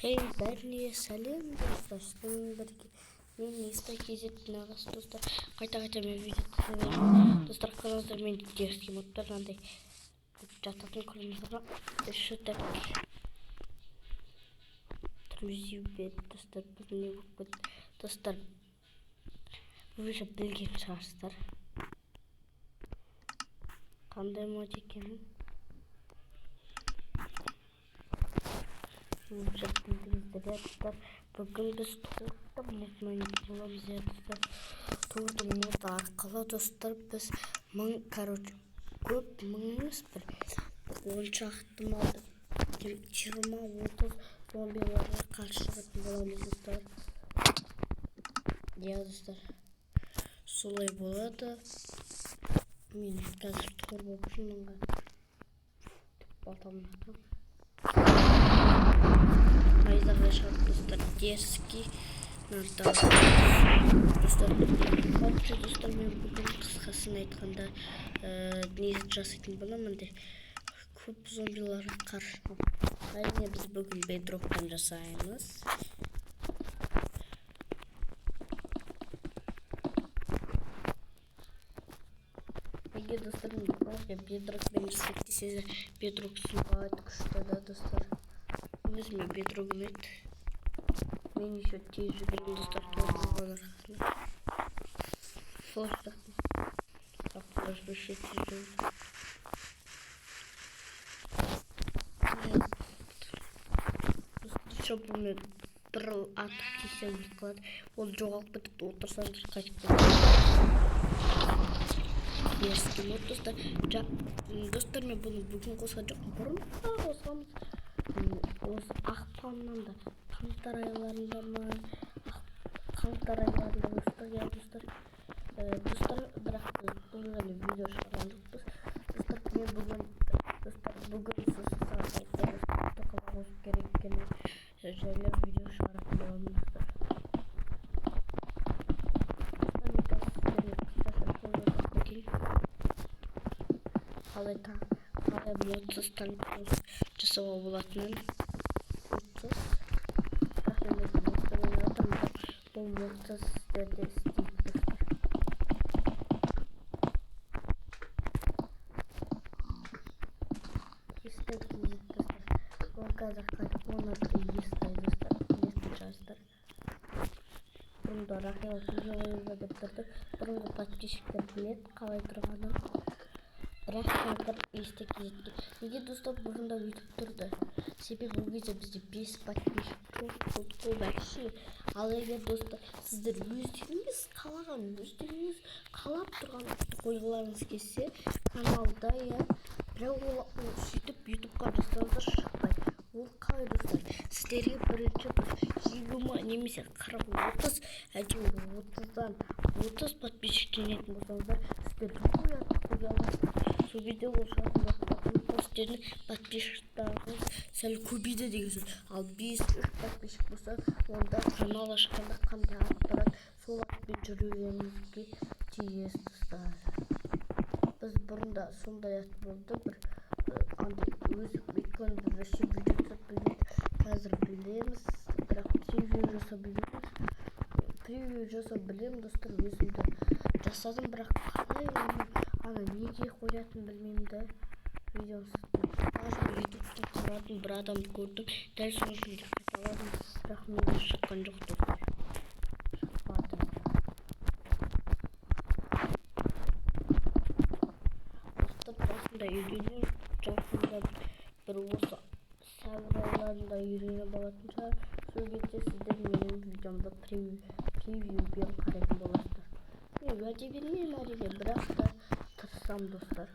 Hey, бәріне сәлем достар, сіздермен бірге мен Ниста кезетін ағасы достар. Қайта мен видео түсіріп достар, қалыңыздар мен дерзкий модтар андай жататын көріңіздер ма? Іші так трузив бет достар, бұл не болып кетті достар. Вы же білген шығарсыздар қандай мод екенін. Достар, бүгін біз торты модын боламыз достар. Торты мод арқылы достар біз көп мың емес бір 10 шақты малды 20-30 зомбиларға қарсы шығатын боламыз достар. Достар, солай болады. Мен қазір тор болып жүрмін батамын. Айзаға шарт достар, дерзкий достар, мен бүгін қысқасын айтқанда не жасайтын боламын де көп зомбиларға қарсы. Әрине біз бүгін бедроктан жасаймыз. Егер достар бедрокпен жасайық десеңіздер, бедрок сымбат күшті да достар. Өзіме бедрок ет. Мен еще тез жүгірем достар, торғалған арқылы. Сол жақтың. Флэш бөше тез жүгірем. Достар, бұл мен бір атып тесем қалады. Ол жоғалып кетіп отырсаңдар қайтып кетеді. Дерзкий мод достар. Достар, мен бұны бүгін қосқан жоқпын, бұрын қосқанбыз. Осы ақпаннан да қаңтар айларында ыстық достар. Достар, бірақ бұл әлі видео шығарған жоқпыз. Достар, мен бүгін сізді қосып керек екені жайлы видео шығаратын боламын достар. Қалай модсыз танк жасауға болатынын бұл модсыз сіздерде істейді достар. Естен кезет достар. Ол қазір қайтып 16 естай достар. Есті жаздар. Бұрында Рахила видеоларында деп тұрды. Бұрынғы подписчиктер біледі қалай тұрғанын. Бірақ қазір есте кезетке. Неге достар бұрында өйтіп тұрды? Себебі ол кезде бізде 5 подписчик көп әкші. Ал егер достар сіздер өздеріңіз қалап тұрған қойғыларыңыз келсе каналда бірақ ол сөйтіп ютубқа жасаңыздар шықпайды. Ол қалай достар? Сіздерге бірінші 20 немесе 40-30 әйтеуір 30-дан 30 подписчик жинайтын болсаңыздар сіздер қоя аласыздар. Сол кезде ол шығатын постердің подписчиктарыңыз сәл көбейді деген сөз. Ал 5-3 подписчик болса, онда канал ашқанда қандай ат тұрады, сол атпен жүруіңізге тиіс достар. Біз бұрында сондай ат болды, бір өзі өйткені біз вообще видео жасап білмейді. Қазір білеміз, бірақ превью жасап білемін достар. Өзімді жасадым, бірақ қалай неге қоятын білмеймін да. Видеосын ютубтан қарадым, бір адамды көрдім, дәл сол күнде қайталадым, бірақ менде шыққан жоқ достар. Шықпады. Достар, басында үйренем, жақында бір осы сәуір айларында үйреніп алатын шығар. Сол кезде сіздер менің видеомда превьюбен қарайтын боласыздар. Мен уәде бермеймін әрине, бірақ та тырысам достар.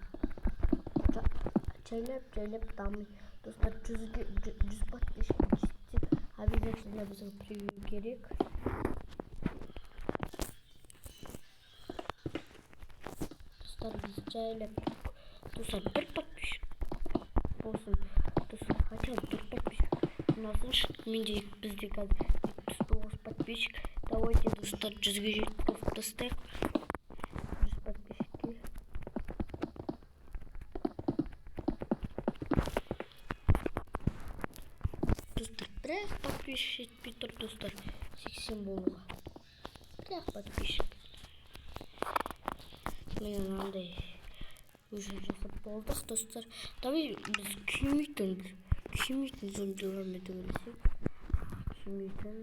Жайлап дамый достар. 100 подписчик жетсек, обязательно бізге превью керек. Достар, біз жайлап достар, бір подписчик болсын достар, хотя бы бір подписчик. Ұнасыншы, менде бізде қазір 79 подписчик. Давайте достар 100-ге жетіп достайық. 100 подписчикке. Достар, Бірақ подписчик жетпей тұр достар, 80 болуға. Бірақ подписчик. Мен андай уже жасап болдық достар. Давай біз күймейтін зомбилармен төбелесек. Күймейтін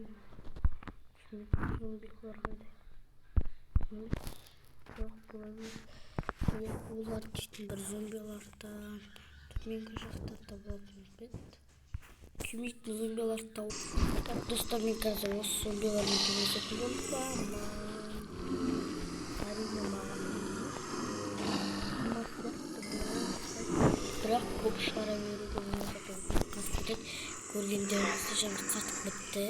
зомбилар қайда? Жоқ, бұлармен олар дейтін бір зомбилардан төменгі жақтарда болатын бет. Күймейтін зомбиларды тауып. Так, достар, мен қазір осы зомбилармен төбелесетін болдық. Әрине маған бірақ көп шығара беруге болмаса қатып кетеді. Көргендеріңізді жаңа қатып бітті.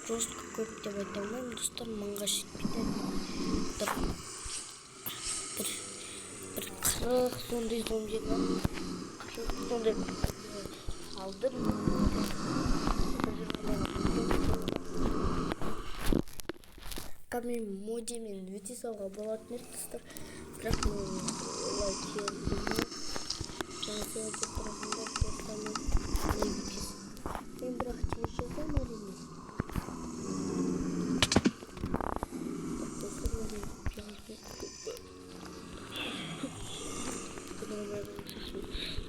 Жостко көп деп айта алмаймын достар, мыңға жетпейді. Бір 40 сондай зомбиға сондай алдым. Мен модемен өте салға болатын еді достар, бірақ мен олай келдім. Жаңа селде тұрғанда достармен не бекес. Мен бірақ телефон жазам әрине.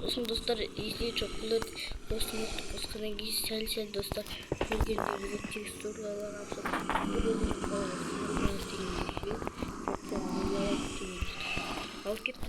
Сосын достар, есіне жоқ болады. Достарымды қосқаннан кейін сәл достар көргендеріңізге текстурлар ашып ал кетті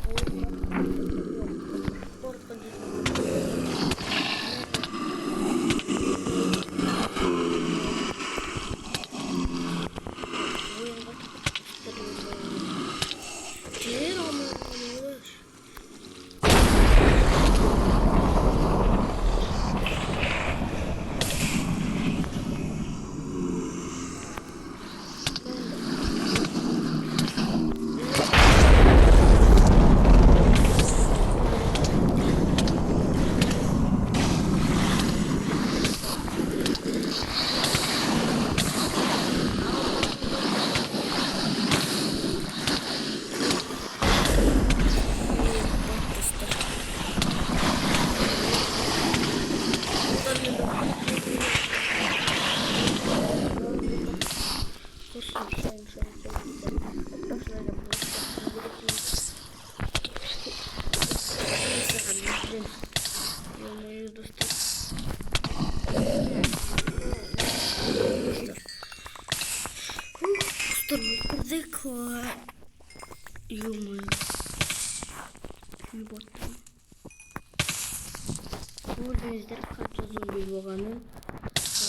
Көрдіңіздер қанша зомби болғанын.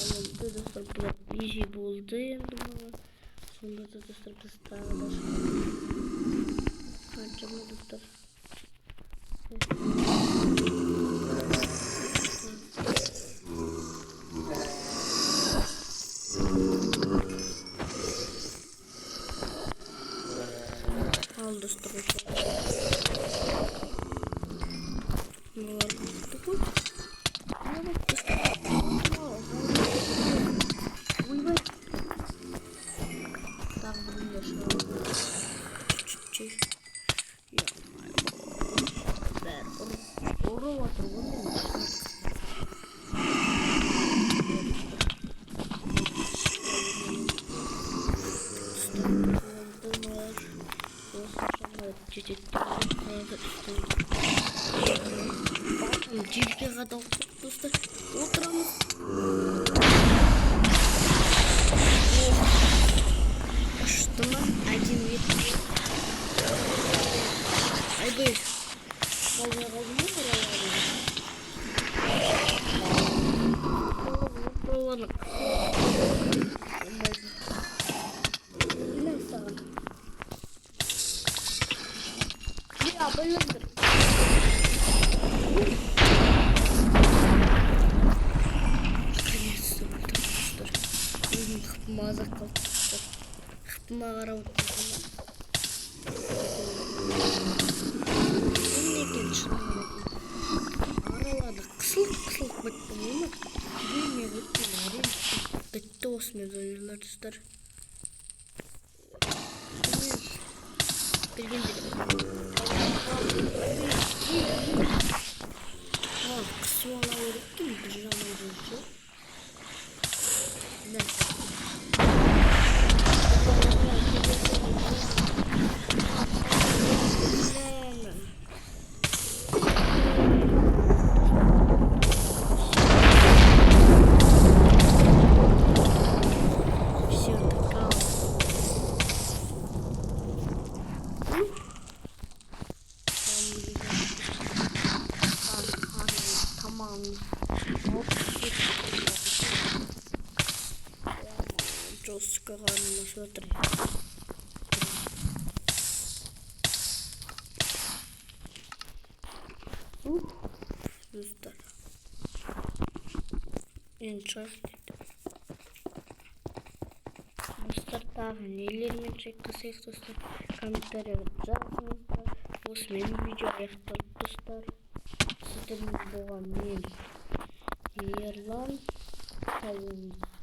Енді достар, бұл изи болды енді маған. Сонда да достар, біз тағы да қанша ма достар. Al достар, Жерге қадалып достар, отырамыз. Ұшты ма? Один метр. Айбай, қалмай қалды ма бұраладың? Мен саған. Абай өндір. Мазақ қалды. Қыпыма қарап отырмын. Некен шынымен. Аралады. Қысылып бітті ма? Деме бітті. Арен бітті осымен зомбилар достар. Білгендер. Қағанымыз отыр. Достар. Enchant dedim. Dostlar tағы нелермен шайқасайық достар. Комментарияға жазыңыздар. Осымен видео аяқталды достар. Сіздермен болған мен Ерлан. Сау болыңыздар.